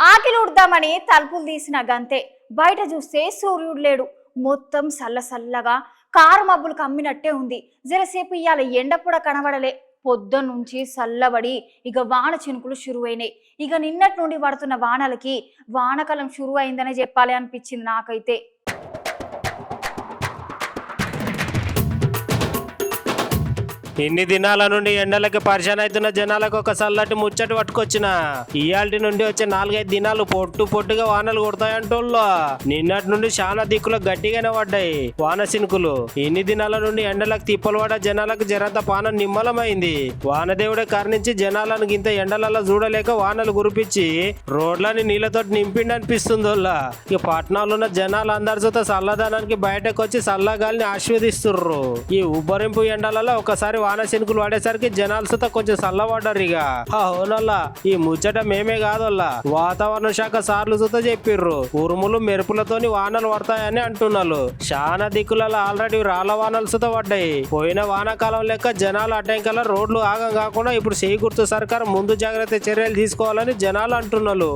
ఆకిలి ఉడదామని తలుపులు తీసిన గంతే బయట చూస్తే సూర్యుడు లేడు. మొత్తం సల్లసల్లగా కారు మబ్బులు కమ్మినట్టే ఉంది. జరసేపు ఇవాళ ఎండ కూడా కనబడలే. పొద్దున్నుంచి చల్లబడి ఇక వాన చినుకులు షురువైనాయి. ఇక నిన్నటి నుండి పడుతున్న వానలకి వానకాలం షురువు అయిందనే చెప్పాలి అనిపించింది నాకైతే. ఇన్ని దినాల నుండి ఎండలకి పరిశాన్ అవుతున్న జనాలకు ఒక చల్లటి ముచ్చట పట్టుకొచ్చిన. ఇయాల్టి నుండి వచ్చే 4-5 దినాలు పొట్టుగా వానలు కొడతాయంటోళ్ళు. నిన్నటి నుండి చాలా దిక్కులు గట్టిగానే పడ్డాయి వాన సినుకులు. ఇన్ని దినాల నుండి ఎండలకు తిప్పలు పడ్డ జనాలకు జరంత పానం నిమ్మలమైంది. వానదేవుడే కరుణించి జనాలను ఇంత ఎండలలో చూడలేక వానలు కురిపించి రోడ్లని నీళ్లతో నింపిండి అనిపిస్తుంది. ఇక పట్టణాలు ఉన్న జనాలు అందరి చూత చల్లదనానికి బయటకు వచ్చి చల్లగాలిని ఆస్వాదిస్తుర్రు. ఈ ఉబ్బరింపు ఎండలలో ఒకసారి వాన శనుకులు పడేసరికి జనాలు సుత కొంచెం చల్లబడ్డారు. ఇక అవునల్లా ఈ ముచ్చట మేమే కాదల్లా వాతావరణ శాఖ సార్లు సుత చెప్పిర్రు. ఉరుములు మెరుపులతోని వానలు పడతాయని అంటున్నారు. చాలా దిక్కులలో ఆల్రెడీ రాళ్ల వానలు సుత పడ్డాయి. పోయిన వానాకాలం లెక్క జనాలు అడ్డంకల రోడ్లు ఆగం కాకుండా ఇప్పుడు చేయి గుర్తు సర్కారు ముందు జాగ్రత్త చర్యలు తీసుకోవాలని జనాలు అంటున్నారు.